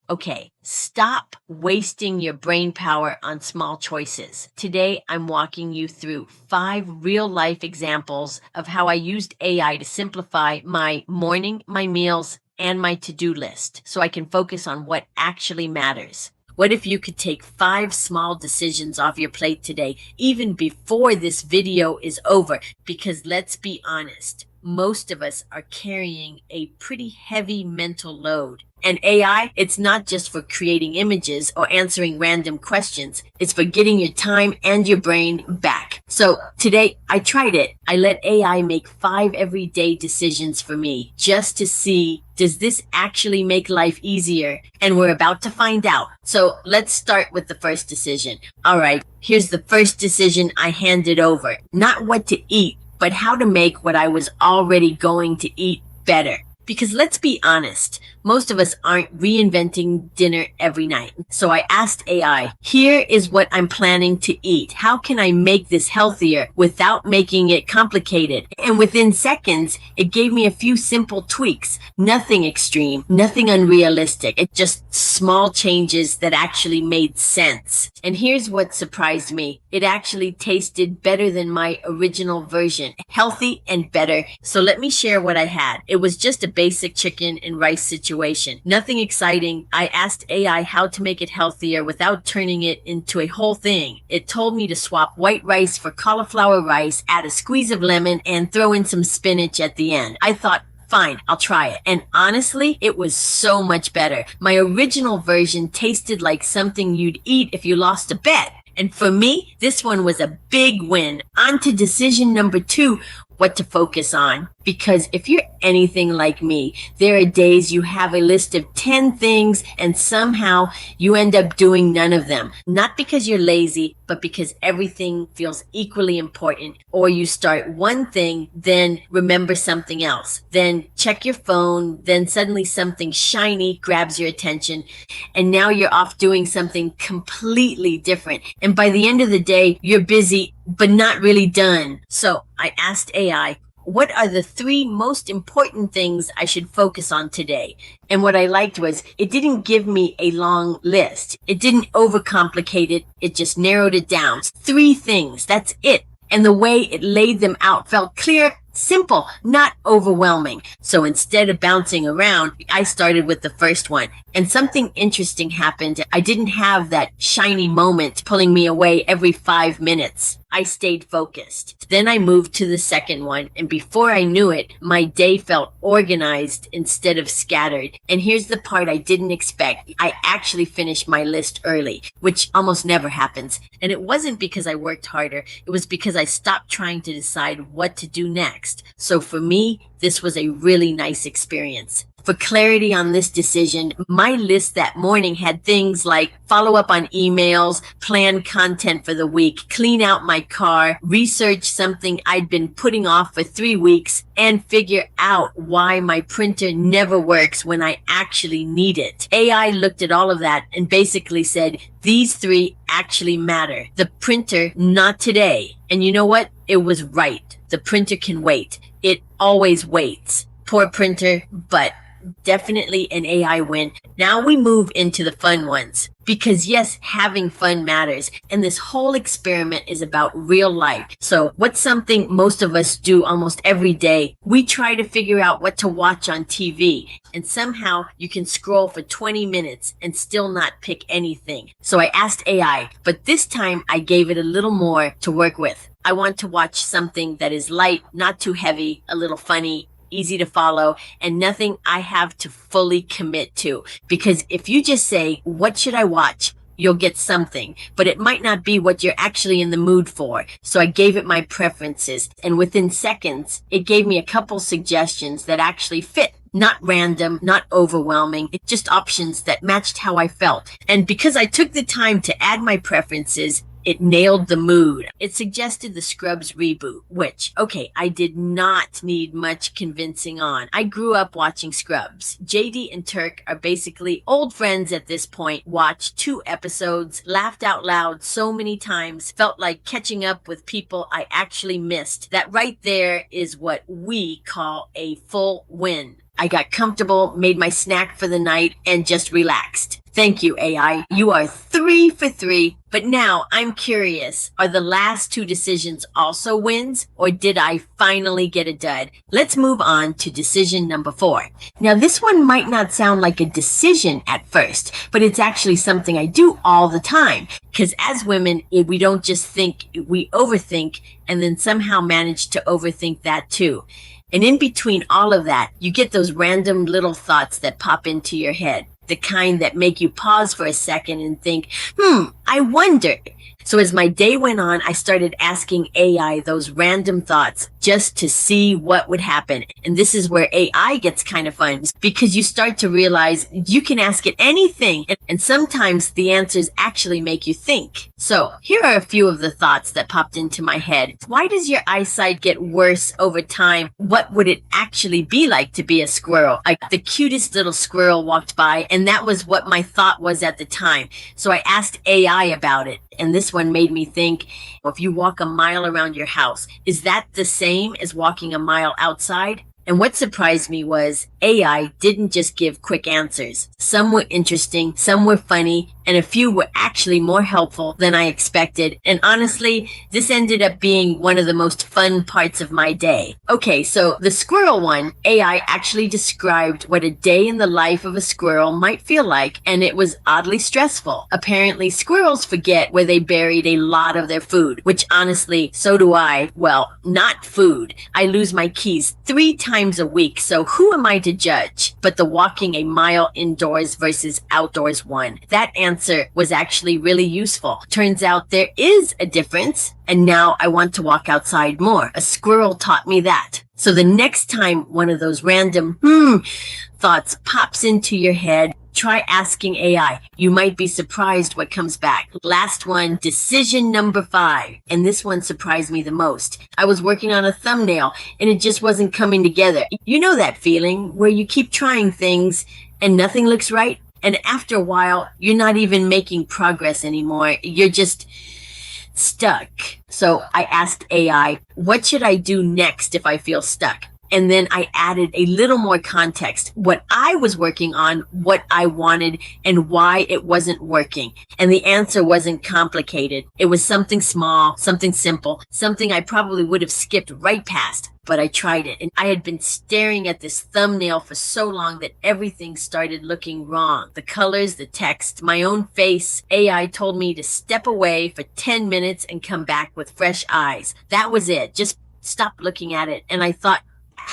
Okay, stop wasting your brain power on small choices. Today, I'm walking you through 5 real life examples of how I used AI to simplify my morning, my meals, and my to-do list so I can focus on what actually matters. What if you could take 5 small decisions off your plate today, even before this video is over? Because let's be honest, most of us are carrying a pretty heavy mental load. And AI, it's not just for creating images or answering random questions. It's for getting your time and your brain back. So today I tried it. I let AI make 5 everyday decisions for me just to see, does this actually make life easier? And we're about to find out. So let's start with the first decision. All right, here's the first decision I handed over. Not what to eat, but how to make what I was already going to eat better. Because let's be honest, most of us aren't reinventing dinner every night. So I asked AI, here is what I'm planning to eat. How can I make this healthier without making it complicated? And within seconds, it gave me a few simple tweaks. Nothing extreme, nothing unrealistic. It's just small changes that actually made sense. And here's what surprised me. It actually tasted better than my original version. Healthy and better. So let me share what I had. It was just a basic chicken and rice situation. Nothing exciting. I asked AI how to make it healthier without turning it into a whole thing. It told me to swap white rice for cauliflower rice, add a squeeze of lemon, and throw in some spinach at the end. I thought, fine, I'll try it. And honestly, it was so much better. My original version tasted like something you'd eat if you lost a bet. And for me, this one was a big win. On to decision number 2, what to focus on. Because if you're anything like me, there are days you have a list of 10 things and somehow you end up doing none of them. Not because you're lazy, but because everything feels equally important. Or you start one thing, then remember something else. Then check your phone, then suddenly something shiny grabs your attention. And now you're off doing something completely different. And by the end of the day, you're busy, but not really done. So I asked AI, what are the 3 most important things I should focus on today? And what I liked was it didn't give me a long list. It didn't overcomplicate it. It just narrowed it down. 3 things. That's it. And the way it laid them out felt clear, simple, not overwhelming. So instead of bouncing around, I started with the first one. And something interesting happened. I didn't have that shiny moment pulling me away every 5 minutes. I stayed focused. Then I moved to the second one, and before I knew it, my day felt organized instead of scattered. And here's the part I didn't expect. I actually finished my list early, which almost never happens. And it wasn't because I worked harder. It was because I stopped trying to decide what to do next. So for me, this was a really nice experience. For clarity on this decision, my list that morning had things like follow up on emails, plan content for the week, clean out my car, research something I'd been putting off for 3 weeks, and figure out why my printer never works when I actually need it. AI looked at all of that and basically said, these 3 actually matter. The printer, not today. And you know what? It was right. The printer can wait. It always waits. Poor printer, but definitely an AI win. Now we move into the fun ones. Because yes, having fun matters. And this whole experiment is about real life. So what's something most of us do almost every day? We try to figure out what to watch on TV. And somehow you can scroll for 20 minutes and still not pick anything. So I asked AI, but this time I gave it a little more to work with. I want to watch something that is light, not too heavy, a little funny, easy to follow, and nothing I have to fully commit to. Because if you just say, what should I watch? You'll get something, but it might not be what you're actually in the mood for. So I gave it my preferences, and within seconds, it gave me a couple suggestions that actually fit. Not random, not overwhelming. It's just options that matched how I felt. And because I took the time to add my preferences, it nailed the mood. It suggested the Scrubs reboot, which, okay, I did not need much convincing on. I grew up watching Scrubs. JD and Turk are basically old friends at this point. Watched 2 episodes, laughed out loud so many times, felt like catching up with people I actually missed. That right there is what we call a full win. I got comfortable, made my snack for the night, and just relaxed. Thank you, AI. You are 3 for 3. But now I'm curious, are the last 2 decisions also wins, or did I finally get a dud? Let's move on to decision number 4. Now this one might not sound like a decision at first, but it's actually something I do all the time. Because as women, we don't just think, we overthink and then somehow manage to overthink that too. And in between all of that, you get those random little thoughts that pop into your head. The kind that make you pause for a second and think, I wonder. So as my day went on, I started asking AI those random thoughts just to see what would happen. And this is where AI gets kind of fun because you start to realize you can ask it anything. And sometimes the answers actually make you think. So here are a few of the thoughts that popped into my head. Why does your eyesight get worse over time? What would it actually be like to be a squirrel? Like the cutest little squirrel walked by, and that was what my thought was at the time. So I asked AI about it. And this one made me think, if you walk a mile around your house, is that the same as walking a mile outside? And what surprised me was AI didn't just give quick answers. Some were interesting, some were funny, and a few were actually more helpful than I expected. And honestly, this ended up being one of the most fun parts of my day. Okay, so the squirrel one, AI actually described what a day in the life of a squirrel might feel like, and it was oddly stressful. Apparently, squirrels forget where they buried a lot of their food, which honestly, so do I. Well, not food. I lose my keys 3 times a week, so who am I to judge? But the walking a mile indoors versus outdoors one, that answer was actually really useful. Turns out there is a difference, and now I want to walk outside more. A squirrel taught me that. So the next time one of those random thoughts pops into your head, try asking AI. You might be surprised what comes back. Last one, decision number 5. And this one surprised me the most. I was working on a thumbnail and it just wasn't coming together. You know that feeling where you keep trying things and nothing looks right? And after a while, you're not even making progress anymore. You're just stuck. So I asked AI, what should I do next if I feel stuck? And then I added a little more context, what I was working on, what I wanted, and why it wasn't working. And the answer wasn't complicated. It was something small, something simple, something I probably would have skipped right past. But I tried it, and I had been staring at this thumbnail for so long that everything started looking wrong. The colors, the text, my own face. AI told me to step away for 10 minutes and come back with fresh eyes. That was it. Just stop looking at it. And I thought,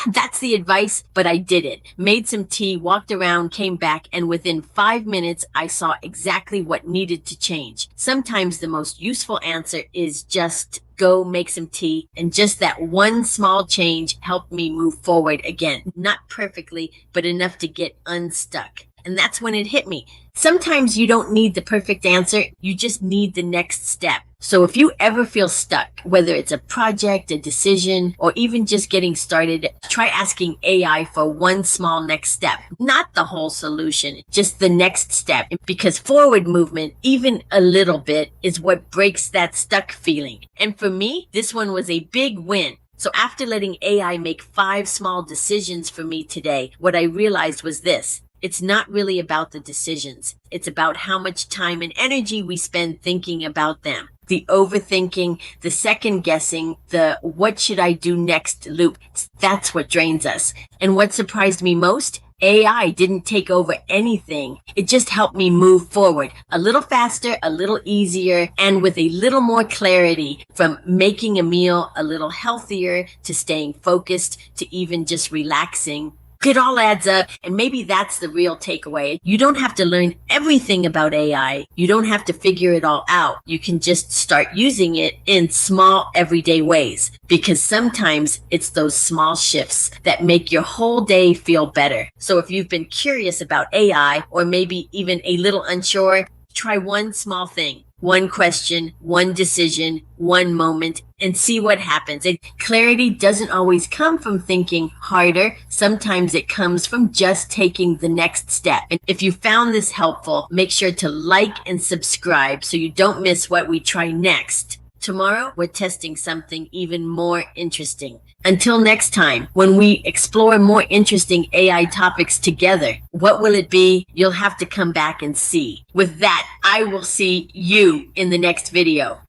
that's the advice, but I did it. Made some tea, walked around, came back, and within 5 minutes, I saw exactly what needed to change. Sometimes the most useful answer is just go make some tea, and just that one small change helped me move forward again. Not perfectly, but enough to get unstuck. And that's when it hit me. Sometimes you don't need the perfect answer, you just need the next step. So if you ever feel stuck, whether it's a project, a decision, or even just getting started, try asking AI for one small next step. Not the whole solution, just the next step. Because forward movement, even a little bit, is what breaks that stuck feeling. And for me, this one was a big win. So after letting AI make 5 small decisions for me today, what I realized was this. It's not really about the decisions. It's about how much time and energy we spend thinking about them. The overthinking, the second guessing, the what should I do next loop. That's what drains us. And what surprised me most? AI didn't take over anything. It just helped me move forward a little faster, a little easier, and with a little more clarity, from making a meal a little healthier to staying focused to even just relaxing. It all adds up, and maybe that's the real takeaway. You don't have to learn everything about AI. You don't have to figure it all out. You can just start using it in small, everyday ways, because sometimes it's those small shifts that make your whole day feel better. So if you've been curious about AI, or maybe even a little unsure, try one small thing. One question, one decision, one moment, and see what happens. And clarity doesn't always come from thinking harder. Sometimes it comes from just taking the next step. And if you found this helpful, make sure to like and subscribe so you don't miss what we try next. Tomorrow, we're testing something even more interesting. Until next time, when we explore more interesting AI topics together, what will it be? You'll have to come back and see. With that, I will see you in the next video.